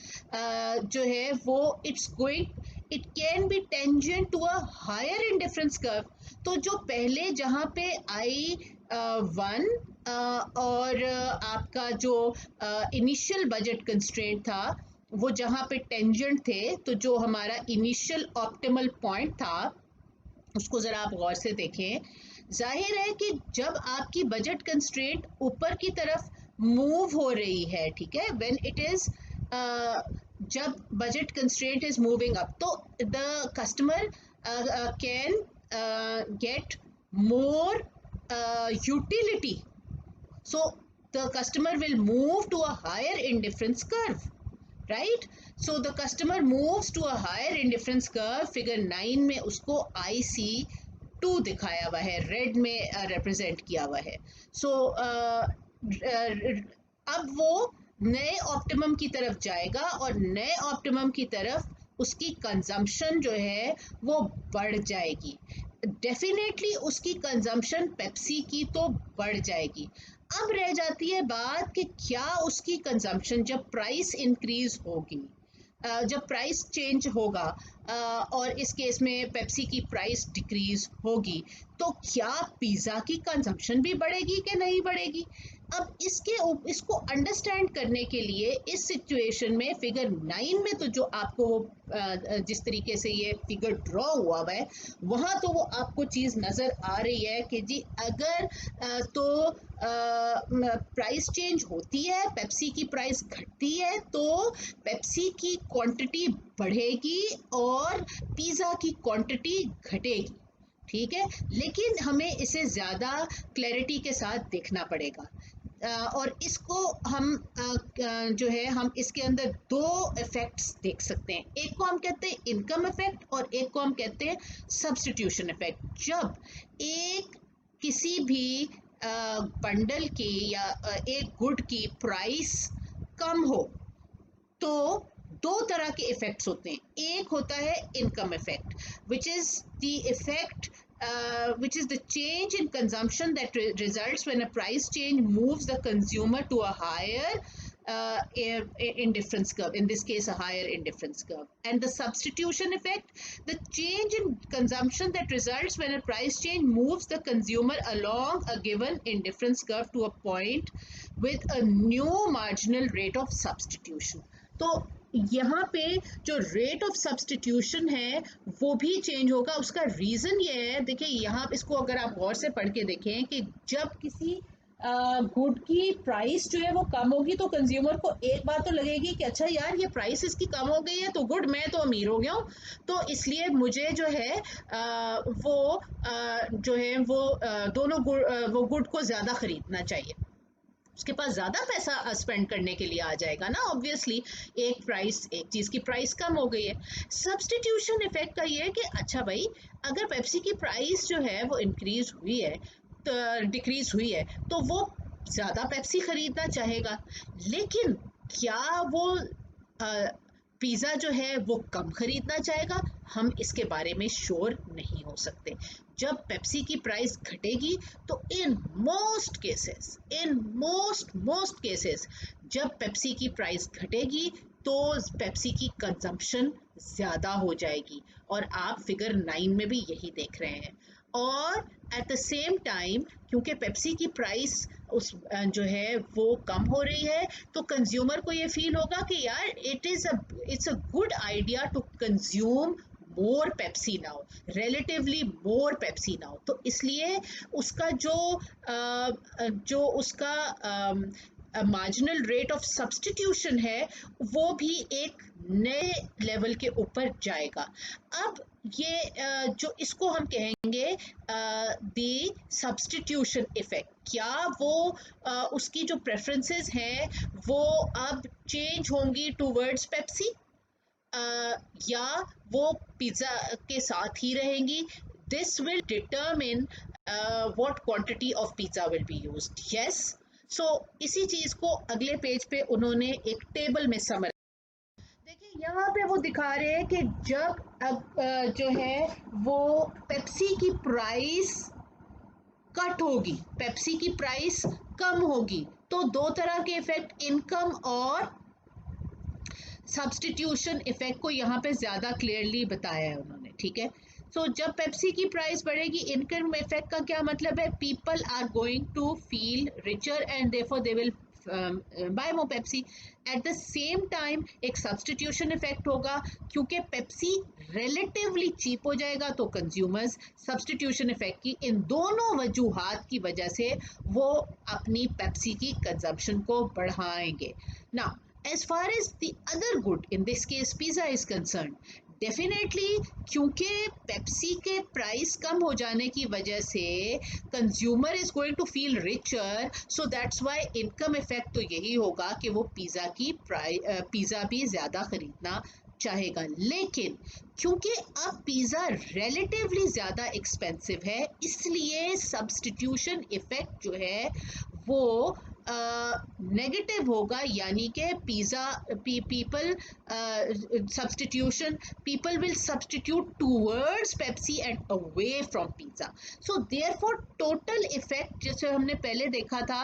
जो है वो it can be tangent to a higher indifference curve. तो जो पहले जहाँ पे आई वन और आपका जो इनिशियल बजट कंस्ट्रेंट था वो जहाँ पे टेंजेंट थे, तो जो हमारा इनिशियल ऑप्टिमल पॉइंट था उसको ज़रा आप गौर से देखें। जाहिर है कि जब आपकी बजट कंस्ट्रेंट ऊपर की तरफ मूव हो रही है, ठीक है, व्हेन इट इज़ जब budget constraint is moving up तो the customer can get more utility. So the customer will move to a higher indifference curve, right? So the customer moves to a higher indifference curve. Figure 9 में उसको IC2 दिखाया हुआ है, red में represent किया हुआ है। सो अब वो नए ऑप्टिमम की तरफ जाएगा और नए ऑप्टिमम की तरफ उसकी कंजम्पशन जो है वो बढ़ जाएगी। डेफिनेटली उसकी कंजम्पशन पेप्सी की तो बढ़ जाएगी। अब रह जाती है बात कि क्या उसकी कंजम्पशन जब प्राइस इंक्रीज होगी, जब प्राइस चेंज होगा और इस केस में पेप्सी की प्राइस डिक्रीज होगी, तो क्या पिज़्ज़ा की कंजम्पशन भी बढ़ेगी कि नहीं बढ़ेगी? अब इसको अंडरस्टैंड करने के लिए इस सिचुएशन में फिगर 9 में तो जो आपको जिस तरीके से ये फिगर ड्रॉ हुआ है वहाँ तो वो आपको चीज़ नज़र आ रही है कि जी अगर तो प्राइस चेंज होती है, पेप्सी की प्राइस घटती है तो पेप्सी की क्वांटिटी बढ़ेगी और पिज़्ज़ा की क्वांटिटी घटेगी, ठीक है। लेकिन हमें इसे ज़्यादा क्लैरिटी के साथ देखना पड़ेगा और इसको हम जो है हम इसके अंदर दो इफेक्ट्स देख सकते हैं। एक को हम कहते हैं इनकम इफेक्ट और एक को हम कहते हैं सब्स्टिट्यूशन इफेक्ट। जब एक किसी भी बंडल की या एक गुड की प्राइस कम हो तो दो तरह के इफेक्ट्स होते हैं। एक होता है income effect which is the effect which is the change in consumption that results when a price change moves the consumer to a higher indifference curve, in this case a higher indifference curve. And the substitution effect, the change in consumption that results when a price change moves the consumer along a given indifference curve to a point with a new marginal rate of substitution. तो यहाँ पे जो rate of substitution है वो भी change होगा। उसका reason ये है, देखिए यहाँ इसको अगर आप गौर से पढ़ के देखें कि जब किसी गुड की प्राइस जो है वो कम होगी तो कंज्यूमर को एक बात तो लगेगी कि अच्छा यार ये प्राइस इसकी कम हो गई है तो गुड, मैं तो अमीर हो गया हूँ, तो इसलिए मुझे जो है वो जो है वो दोनों वो गुड को ज़्यादा ख़रीदना चाहिए। उसके पास ज़्यादा पैसा स्पेंड करने के लिए आ जाएगा ना, ऑब्वियसली। एक चीज़ की प्राइस कम हो गई है। सब्स्टिट्यूशन इफेक्ट का ये है कि अच्छा भाई अगर पेप्सी की प्राइस जो है वो इंक्रीज हुई है तो डिक्रीज हुई है तो वो ज़्यादा पेप्सी ख़रीदना चाहेगा, लेकिन क्या वो पिज़्ज़ा जो है वो कम ख़रीदना चाहेगा? हम इसके बारे में श्योर नहीं हो सकते। जब पेप्सी की प्राइस घटेगी तो इन मोस्ट केसेस जब पेप्सी की प्राइस घटेगी तो पेप्सी की कंजम्पशन ज़्यादा हो जाएगी और आप फिगर 9 में भी यही देख रहे हैं। और एट द सेम टाइम क्योंकि पेप्सी की प्राइस जो है वो कम हो रही है तो कंज्यूमर को ये फील होगा कि यार it's a good idea to consume more Pepsi now, relatively more Pepsi now. तो इसलिए उसका जो उसका मार्जिनल रेट ऑफ सब्स्टिट्यूशन है वो भी एक नए लेवल के ऊपर जाएगा। अब ये जो इसको हम कहेंगे द सब्स्टिट्यूशन इफेक्ट, क्या वो उसकी जो प्रेफरेंसेस हैं वो अब चेंज होंगी टूवर्ड्स पेप्सी या वो पिज़्ज़ा के साथ ही रहेंगी? This will determine what quantity of pizza will be used. Yes, so इसी चीज़ को अगले पेज पे उन्होंने एक टेबल में समर, देखिए यहाँ पे वो दिखा रहे हैं कि जब जो है वो पेप्सी की प्राइस कट होगी, पेप्सी की प्राइस कम होगी। तो दो तरह के इफेक्ट, इनकम और सब्सटीट्यूशन इफेक्ट को यहाँ पे ज़्यादा क्लियरली बताया है उन्होंने, ठीक है। सो जब पेप्सी की प्राइस बढ़ेगी, इनकम इफेक्ट का क्या मतलब है, people are going to feel richer and therefore they will buy more Pepsi. At the same time एक सब्सटीट्यूशन इफेक्ट होगा, क्योंकि पेप्सी रिलेटिवली चीप हो जाएगा तो कंज्यूमर्स सब्सटीट्यूशन इफेक्ट की इन दोनों वजूहात की वजह से वो अपनी पेप्सी की कंजम्पशन को बढ़ाएंगे। Now as far as the other good, in this case pizza is concerned, definitely क्योंकि पेप्सी के प्राइस कम हो जाने की वजह से consumer is going to feel richer, so that's why income effect तो यही होगा कि वो पिज़्ज़ा भी ज़्यादा ख़रीदना चाहेगा। लेकिन क्योंकि अब पिज़्ज़ा रिलेटिवली ज़्यादा एक्सपेंसिव है, इसलिए सब्सटीट्यूशन इफेक्ट जो है वो नेगेटिव होगा, यानी कि pizza people substitution, people will substitute towards Pepsi and away from pizza. So therefore total effect, जैसे हमने पहले देखा था,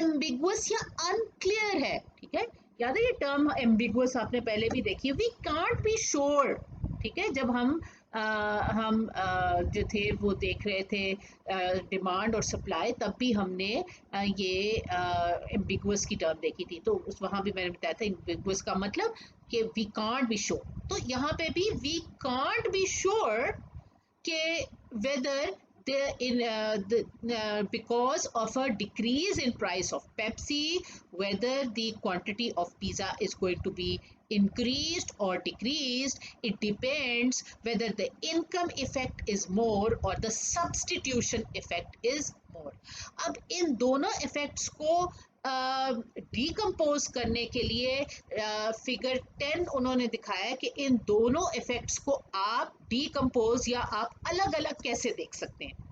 एम्बिगुअस या अनक्लियर है, ठीक है। याद है ये टर्म एम्बिगुअस आपने पहले भी देखी, वी कांट बी श्योर, ठीक है। जब हम जो थे वो देख रहे थे डिमांड और सप्लाई, तब भी हमने ये एम्बिगुअस की टर्म देखी थी, तो उस वहाँ भी मैंने बताया था एम्बिगुअस का मतलब कि वी कांट बी श्योर। तो यहाँ पे भी वी कांट बी श्योर के weather because of a decrease in price of Pepsi, whether the quantity of pizza is going to be increased or decreased. It depends whether the income effect is more or the substitution effect is more. अब इन दोनों effects को decompose करने के लिए figure 10 उन्होंने दिखाया कि इन दोनों इफेक्ट्स को आप डिकम्पोज या आप अलग अलग कैसे देख सकते हैं।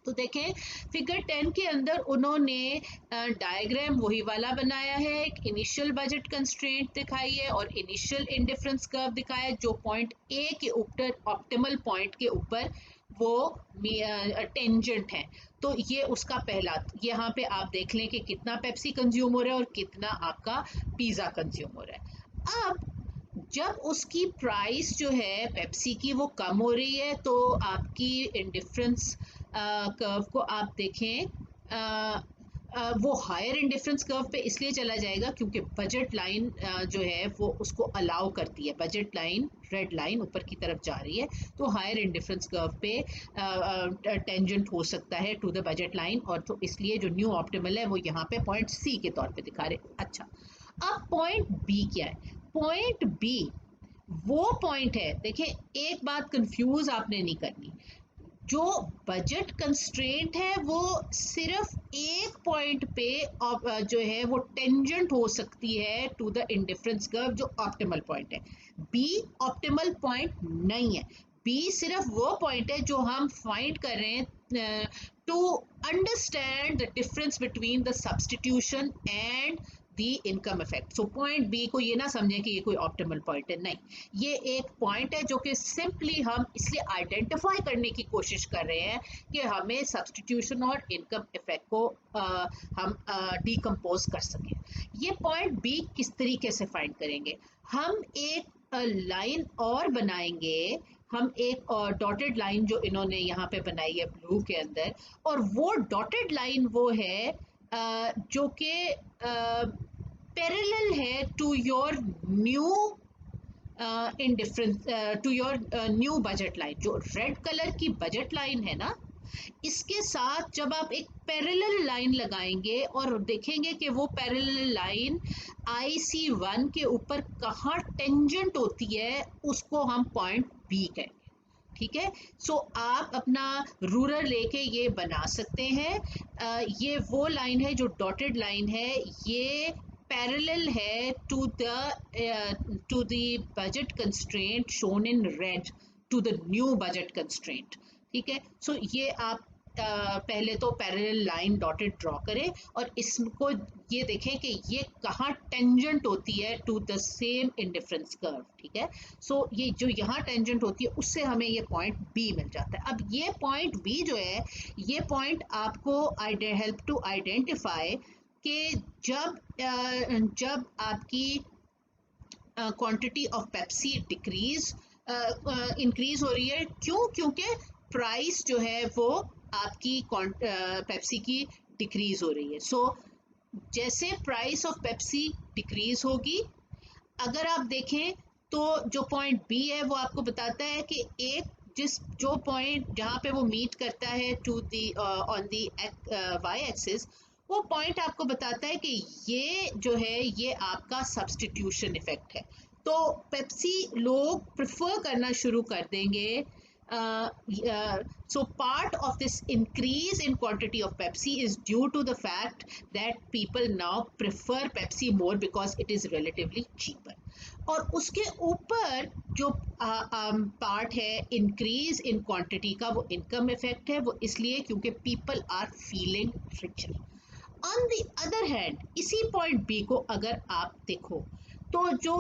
तो देखें फिगर 10 के अंदर उन्होंने डायग्राम वही वाला बनाया है, एक इनिशियल बजट कंस्ट्रेंट दिखाई है और इनिशियल इंडिफरेंस कर्व दिखाया है, जो पॉइंट ए के ऊपर ऑप्टिमल पॉइंट के ऊपर वो टेंजेंट है। तो ये उसका पहला, यहाँ पे आप देख लें कि कितना पेप्सी कंज्यूम हो रहा है और कितना आपका पिज़्ज़ा कंज्यूम हो रहा है। अब जब उसकी प्राइस जो है पेप्सी की वो कम हो रही है, तो आपकी इंडिफरेंस कर्व को आप देखें, वो हायर इंडिफरेंस कर्व पे इसलिए चला जाएगा क्योंकि बजट लाइन जो है वो उसको अलाउ करती है, बजट लाइन रेड लाइन ऊपर की तरफ जा रही है, तो हायर इंडिफरेंस कर्व पे टेंजेंट हो सकता है टू द बजट लाइन, और तो इसलिए जो न्यू ऑप्टिमल है वो यहाँ पे पॉइंट सी के तौर पे दिखा रहे। अच्छा, अब पॉइंट बी क्या है? पॉइंट बी वो पॉइंट है, देखिए एक बात कंफ्यूज आपने नहीं करनी, जो बजट कंस्ट्रेंट है वो सिर्फ एक पॉइंट पे जो है वो टेंजेंट हो सकती है टू द इंडिफरेंस कर्व, जो ऑप्टिमल पॉइंट है। बी ऑप्टिमल पॉइंट नहीं है, बी सिर्फ वो पॉइंट है जो हम फाइंड कर रहे हैं to understand the difference between the substitution and the income effect. So point B को ये ना समझें कि ये कोई ऑप्टिमल पॉइंट है, नहीं, ये एक पॉइंट है जो कि सिंपली हम इसलिए आइडेंटिफाई करने की कोशिश कर रहे हैं कि हमें सब्सटीट्यूशन और इनकम इफेक्ट को हम डिकम्पोज कर सकें। ये पॉइंट बी किस तरीके से फाइंड करेंगे? हम एक लाइन और बनाएंगे, हम एक डॉटेड लाइन जो इन्होंने यहाँ पे बनाई है ब्लू के अंदर, और वो डॉटेड लाइन वो है जो कि पैरेलल है to your new indifference to your new budget line. जो रेड कलर की बजट लाइन है ना, इसके साथ जब आप एक पैरेलल लाइन लगाएंगे और देखेंगे कि वो पैरेलल लाइन IC1 के ऊपर कहाँ टेंजेंट होती है, उसको हम पॉइंट बी कहेंगे, ठीक है। सो आप अपना रूलर लेके ये बना सकते हैं। ये वो लाइन है जो डॉटेड लाइन है, ये पैरेलल है to the budget constraint shown in red, to the new budget constraint, ठीक है। सो ये आप पहले तो पैरेलल लाइन डॉटेड ड्रॉ करें और इसको ये देखें कि ये कहाँ टेंजेंट होती है to the same indifference curve, ठीक है। सो ये जो यहाँ टेंजेंट होती है उससे हमें ये पॉइंट बी मिल जाता है। अब ये पॉइंट बी जो है, ये पॉइंट आपको हेल्प टू आइडेंटिफाई कि जब आपकी quantity of Pepsi decrease increase हो रही है, क्यों? क्योंकि प्राइस जो है वो आपकी पेप्सी की डिक्रीज हो रही है। सो जैसे प्राइस ऑफ पेप्सी डिक्रीज होगी, अगर आप देखें तो जो पॉइंट बी है वो आपको बताता है कि जो पॉइंट जहाँ पे वो मीट करता है to the on the Y axis, वो पॉइंट आपको बताता है कि ये जो है ये आपका सब्स्टिट्यूशन इफेक्ट है। तो पेप्सी लोग प्रेफर करना शुरू कर देंगे। So part of this increase in quantity of Pepsi is due to the fact that people now prefer Pepsi more because it is relatively cheaper. और उसके ऊपर जो पार्ट है इंक्रीज इन क्वांटिटी का, वो इनकम इफेक्ट है। वो इसलिए क्योंकि people are feeling richer. On the other hand, इसी पॉइंट बी को अगर आप देखो तो जो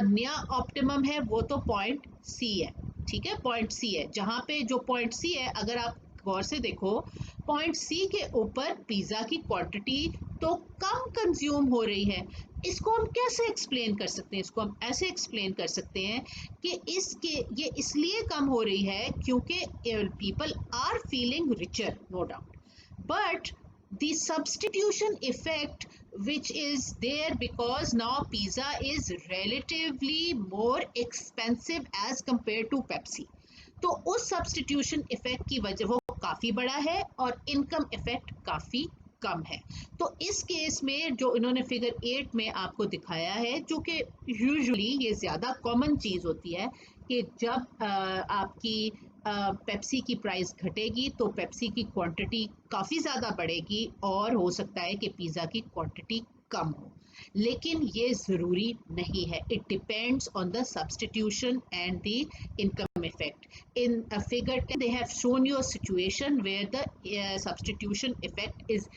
नया ऑप्टिमम है वो तो पॉइंट सी है, ठीक है। पॉइंट सी है, जहाँ पे जो पॉइंट सी है अगर आप गौर से देखो, पॉइंट सी के ऊपर पिज़्ज़ा की क्वांटिटी तो कम कंज्यूम हो रही है। इसको हम कैसे एक्सप्लेन कर सकते हैं? इसको हम ऐसे एक्सप्लेन कर सकते हैं कि ये इसलिए कम हो रही है क्योंकि people are feeling richer, no doubt, but the substitution effect which is there because now pizza is relatively more expensive as compared to Pepsi, तो उस सब्सटीट्यूशन इफेक्ट की वजह वो काफ़ी बड़ा है और इनकम इफेक्ट काफ़ी कम है। तो इस केस में जो इन्होंने फिगर 8 में आपको दिखाया है, जो कि यूजुअली ये ज़्यादा कॉमन चीज़ होती है कि जब आपकी पेप्सी की प्राइस घटेगी तो पेप्सी की क्वांटिटी काफ़ी ज़्यादा बढ़ेगी और हो सकता है कि पिज़्ज़ा की क्वांटिटी कम हो, लेकिन ये ज़रूरी नहीं है। It depends on the substitution and the income effect. In figure 10 they have shown you a situation where the substitution effect is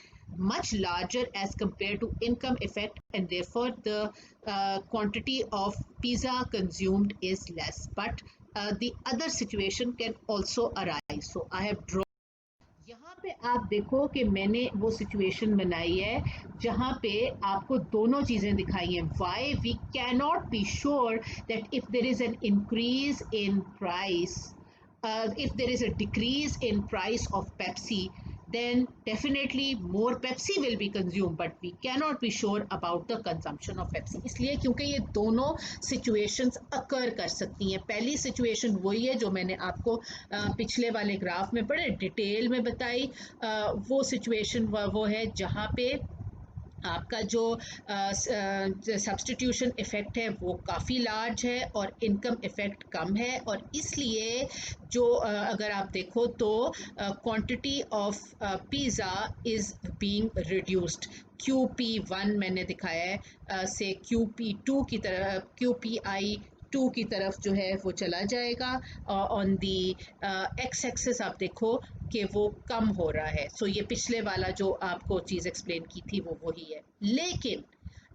much larger as compared to income effect, and therefore the quantity of pizza consumed is less, but the other situation can also arise. So I have drawn, यहाँ पे आप देखो कि मैंने वो situation बनाई है जहाँ पे आपको दोनों चीज़ें दिखाई हैं। Why we cannot be sure that if there is an increase in price, if there is a decrease in price of Pepsi, then definitely more Pepsi will be consumed, but we cannot be sure about the consumption of Pepsi, इसलिए क्योंकि ये दोनों situations occur कर सकती हैं। पहली situation वही है जो मैंने आपको पिछले वाले ग्राफ में बड़े डिटेल में बताई। वो situation वो है जहाँ पे आपका जो सब्सटीट्यूशन इफ़ेक्ट है वो काफ़ी लार्ज है और इनकम इफ़ेक्ट कम है, और इसलिए जो अगर आप देखो तो quantity of pizza is being reduced. QP1 मैंने दिखाया है से QP2 की तरफ, QPI2 की तरफ जो है वो चला जाएगा। ऑन दी एक्स एक्सिस आप देखो कि वो कम हो रहा है। सो ये पिछले वाला जो आपको चीज़ एक्सप्लेन की थी वो वही है, लेकिन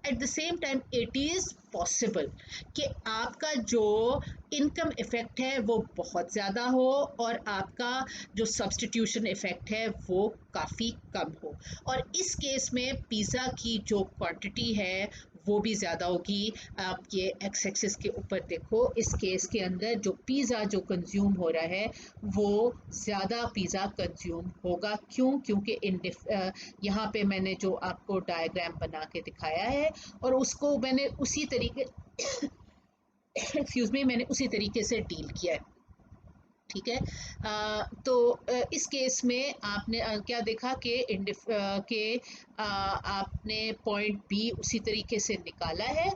eight the same time it is possible कि आपका जो इनकम इफ़ेक्ट है वो बहुत ज़्यादा हो और आपका जो सब्सटीट्यूशन इफ़ेक्ट है वो काफ़ी कम हो, और इस केस में पिज़्ज़ा की जो क्वांटिटी है वो भी ज़्यादा होगी। आप ये एक्स एक्सिस के ऊपर देखो, इस केस के अंदर जो पिज़्ज़ा जो कंज्यूम हो रहा है वो ज़्यादा पिज़्ज़ा कंज्यूम होगा। क्यों? क्योंकि यहाँ पे मैंने जो आपको डायग्राम बना के दिखाया है और उसको मैंने उसी तरीके एक्सक्यूज़ मी, मैंने उसी तरीके से डील किया है, ठीक है। तो इस केस में आपने क्या देखा कि आपने पॉइंट बी उसी तरीके से निकाला है।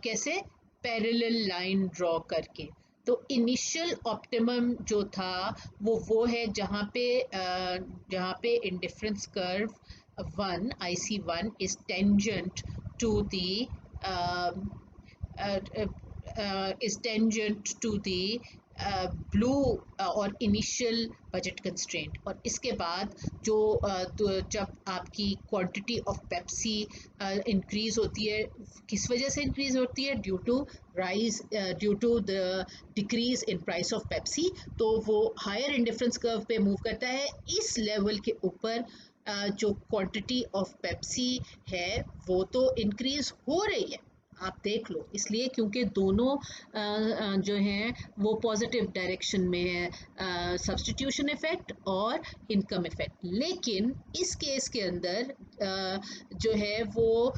कैसे? पैरेलल लाइन ड्रॉ करके। तो इनिशियल ऑप्टिमम जो था वो है जहाँ पे indifference curve 1 IC1 is tangent to the is tangent to the blue और इनिशियल बजट कंस्ट्रेंट, और इसके बाद जो तो जब आपकी क्वांटिटी ऑफ पेप्सी इंक्रीज होती है, किस वजह से इंक्रीज होती है? Due to the decrease in price of Pepsi, तो वो हायर इंडिफरेंस कर्व पे मूव करता है। इस लेवल के ऊपर जो क्वांटिटी ऑफ पेप्सी है वो तो इंक्रीज हो रही है, आप देख लो, इसलिए क्योंकि दोनों जो हैं वो पॉजिटिव डायरेक्शन में है, सब्स्टिट्यूशन इफेक्ट और इनकम इफेक्ट। लेकिन इस केस के अंदर जो है वो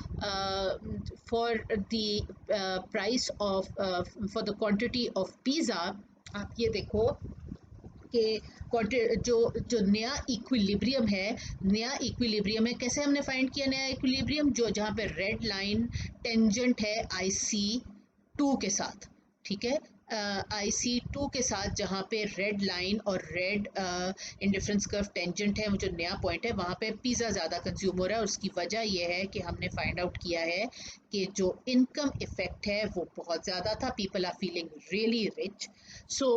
for the price of for the quantity of pizza, आप ये देखो कि जो जो नया इक्विलिब्रियम है, नया इक्विलिब्रियम है, कैसे हमने फाइंड किया नया इक्विलिब्रियम? जो जहाँ पे रेड लाइन टेंजेंट है IC2 के साथ, ठीक है, IC2 के साथ जहाँ पे रेड लाइन और रेड इंडिफरेंस कर्व टेंजेंट है, वो जो नया पॉइंट है, वहाँ पे पिज़्ज़ा ज़्यादा कंज्यूम हो रहा है। और उसकी वजह यह है कि हमने फाइंड आउट किया है कि जो इनकम इफेक्ट है वो बहुत ज़्यादा था, people are feeling really rich, so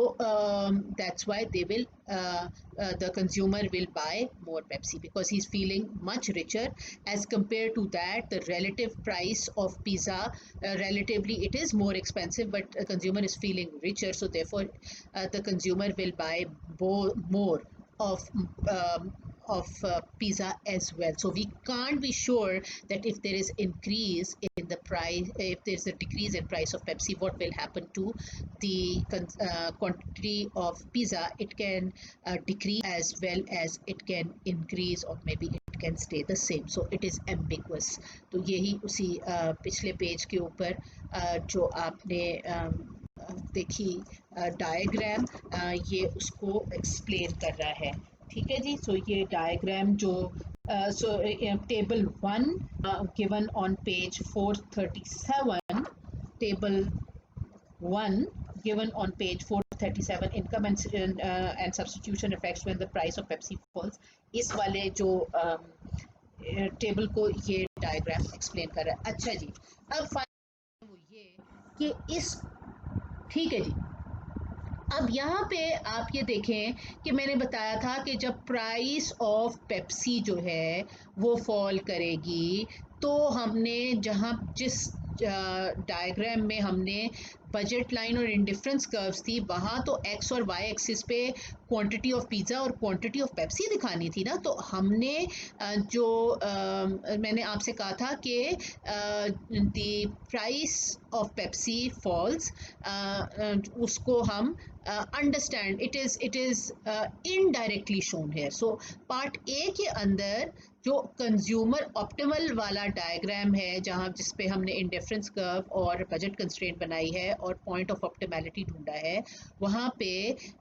that's why the consumer will buy more Pepsi because he's feeling much richer. As compared to that, the relative price of pizza, relatively it is more expensive, but a consumer is feeling richer, so therefore the consumer will buy more um, of pizza as well. So we can't be sure that if there is increase in the price, if there's a decrease in price of Pepsi, what will happen to the quantity of pizza? It can decrease as well as it can increase, or maybe it can stay the same. So it is ambiguous. तो यही उसी पिछले page के ऊपर जो आपने देखी diagram, ये उसको एक्सप्लेन कर रहा है। ठीक है जी, सो ये डायग्राम जो table 1 given on page 437, table 1 given on page 437, income and substitution effects when the price of Pepsi falls, इस वाले जो टेबल को ये डायग्राम एक्सप्लेन कर रहा है। अच्छा जी, अब फाइनल वो ये कि इस, ठीक है जी, अब यहाँ पे आप ये देखें कि मैंने बताया था कि जब प्राइस ऑफ पेप्सी जो है वो फॉल करेगी, तो हमने जहाँ जिस डायग्राम में हमने बजट लाइन और इंडिफरेंस कर्व्स थी, वहाँ तो एक्स और वाई एक्सिस पे क्वांटिटी ऑफ पिज़्ज़ा और क्वांटिटी ऑफ पेप्सी दिखानी थी ना। तो हमने जो मैंने आपसे कहा था कि the price of Pepsi falls, उसको हम understand it is indirectly shown here. So part A के अंदर जो कंज्यूमर ऑप्टिमल वाला डायग्राम है, जहाँ जिस पे हमने इंडिफरेंस कर्व और बजट कंस्ट्रेंट बनाई है और पॉइंट ऑफ ऑप्टिमैलिटी ढूंढा है, वहाँ पे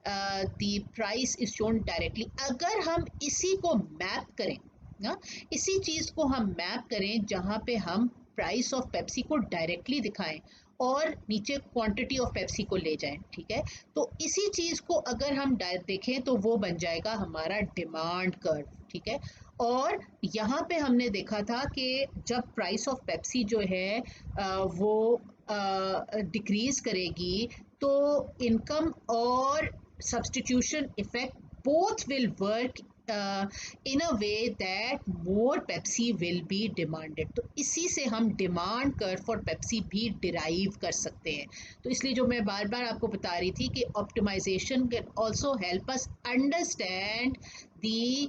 the price is shown directly. अगर हम इसी को मैप करें ना, इसी चीज़ को हम मैप करें जहाँ पे हम प्राइस ऑफ पेप्सी को डायरेक्टली दिखाएं और नीचे क्वांटिटी ऑफ पेप्सी को ले जाएं, ठीक है, तो इसी चीज़ को अगर हम देखें तो वो बन जाएगा हमारा डिमांड कर्व, ठीक है। और यहाँ पे हमने देखा था कि जब प्राइस ऑफ पेप्सी जो है वो डिक्रीज करेगी, तो इनकम और substitution effect both will work in a way that more Pepsi will be demanded. तो इसी से हम डिमांड कर्व फॉर पेप्सी भी डिराइव कर सकते हैं। तो इसलिए जो मैं बार बार आपको बता रही थी कि optimization can also help us understand the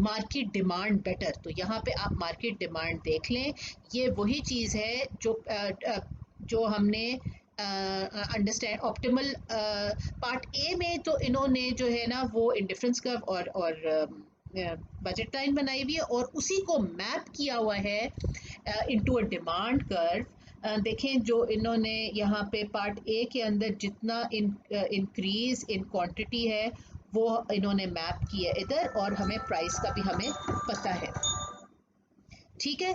market demand better. तो यहाँ पे आप मार्केट डिमांड देख लें, ये वही चीज़ है जो हमने अंडरस्टैंड ऑप्टिमल पार्ट ए में तो इन्होंने जो है ना वो इंडिफरेंस कर्व और बजट लाइन बनाई हुई है और उसी को मैप किया हुआ है इनटू अ डिमांड कर्व। देखें जो इन्होंने यहाँ पे पार्ट ए के अंदर जितना इंक्रीज इन क्वांटिटी है वो इन्होंने मैप किया इधर, और हमें प्राइस का भी हमें पता है, ठीक है,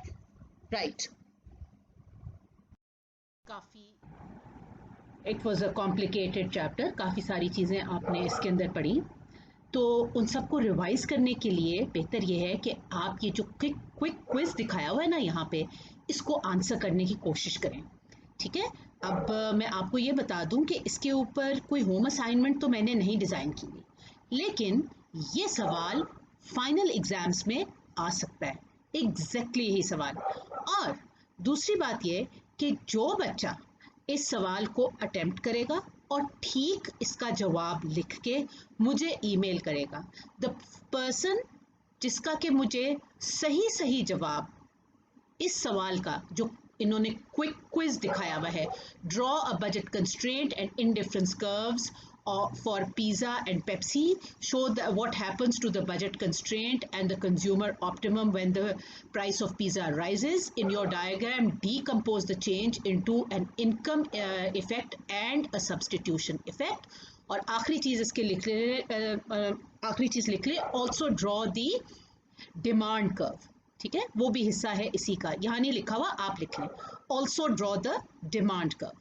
राइट। काफ़ी it was a complicated chapter, काफ़ी सारी चीज़ें आपने इसके अंदर पढ़ी, तो उन सबको रिवाइज करने के लिए बेहतर ये है कि आप ये जो क्विक क्विज दिखाया हुआ है ना यहाँ पे, इसको आंसर करने की कोशिश करें, ठीक है। अब मैं आपको ये बता दूं कि इसके ऊपर कोई होम असाइनमेंट तो मैंने नहीं डिज़ाइन की हुई, लेकिन ये सवाल फाइनल एग्जाम्स में आ सकता है, एग्जैक्टली यही सवाल। और दूसरी बात ये कि जो बच्चा इस सवाल को अटेम्प्ट करेगा और ठीक इसका जवाब लिख के मुझे ईमेल करेगा, द पर्सन जिसका कि मुझे सही सही जवाब इस सवाल का, जो इन्होंने क्विक क्विज दिखाया हुआ है, draw a budget constraint and indifference curves for pizza and Pepsi, show what happens to the budget constraint and the consumer optimum when the price of pizza rises. In your diagram, decompose the change into an income effect and a substitution effect. और आखिरी चीज इसके लिख ले also draw the demand curve, ठीक है, वो भी हिस्सा है इसी का, यहाँ नहीं लिखा हुआ, आप लिख लें, also draw the demand curve.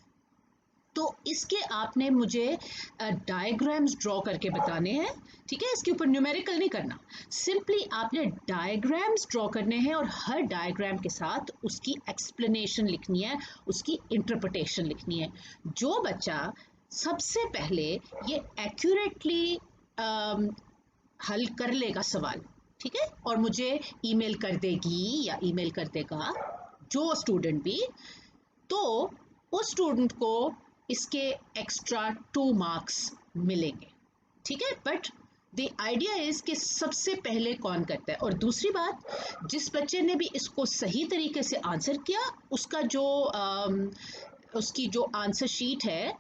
तो इसके आपने मुझे डायग्राम्स ड्रॉ करके बताने हैं, ठीक है, इसके ऊपर न्यूमेरिकल नहीं करना, सिंपली आपने डायग्राम्स ड्रॉ करने हैं और हर डायग्राम के साथ उसकी एक्सप्लेनेशन लिखनी है, उसकी इंटरप्रिटेशन लिखनी है। जो बच्चा सबसे पहले ये एक्यूरेटली हल कर लेगा सवाल, ठीक है, और मुझे ईमेल कर देगी या ईमेल कर देगा जो स्टूडेंट भी, तो उस स्टूडेंट को इसके एक्स्ट्रा 2 मार्क्स मिलेंगे, ठीक है। बट द आइडिया इज कि सबसे पहले कौन करता है। और दूसरी बात, जिस बच्चे ने भी इसको सही तरीके से आंसर किया, उसका जो उसकी जो आंसर शीट है,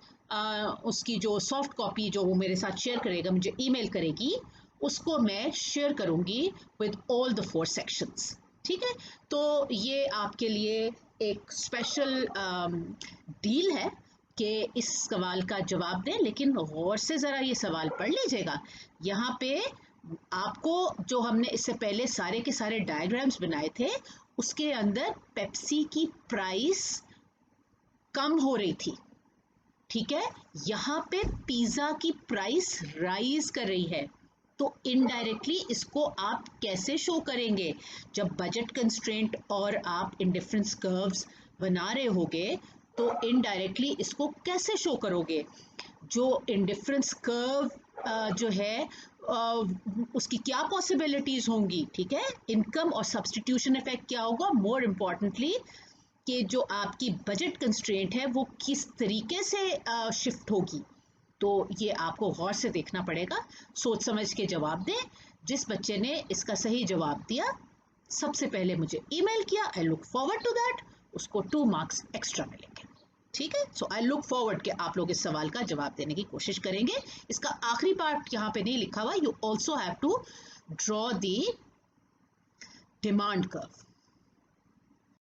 उसकी जो सॉफ्ट कॉपी जो वो मेरे साथ शेयर करेगा, मुझे ईमेल करेगी, उसको मैं शेयर करूंगी विद ऑल द 4 सेक्शंस, ठीक है। तो ये आपके लिए एक स्पेशल डील है कि इस सवाल का जवाब दें, लेकिन गौर से ज़रा ये सवाल पढ़ लीजिएगा। यहाँ पे आपको जो हमने इससे पहले सारे के सारे डायग्राम्स बनाए थे, उसके अंदर पेप्सी की प्राइस कम हो रही थी, ठीक है, यहाँ पे पिज़्ज़ा की प्राइस राइज कर रही है। तो इनडायरेक्टली इसको आप कैसे शो करेंगे? जब बजट कंस्ट्रेंट और आप इंडिफरेंस कर्व्स बना रहे होगे, तो इनडायरेक्टली इसको कैसे शो करोगे? जो इंडिफरेंस कर्व जो है उसकी क्या पॉसिबिलिटीज होंगी, ठीक है, इनकम और सब्स्टिट्यूशन इफेक्ट क्या होगा, मोर इम्पॉर्टेंटली कि जो आपकी बजट कंस्ट्रेंट है वो किस तरीके से शिफ्ट होगी। तो ये आपको गौर से देखना पड़ेगा, सोच समझ के जवाब दें। जिस बच्चे ने इसका सही जवाब दिया, सबसे पहले मुझे ईमेल किया, I look forward to that, उसको 2 मार्क्स एक्स्ट्रा मिलेंगे, ठीक है। सो आई लुक फॉरवर्ड कि आप लोग इस सवाल का जवाब देने की कोशिश करेंगे। इसका आखिरी पार्ट यहाँ पे नहीं लिखा हुआ, you also have to draw the demand curve.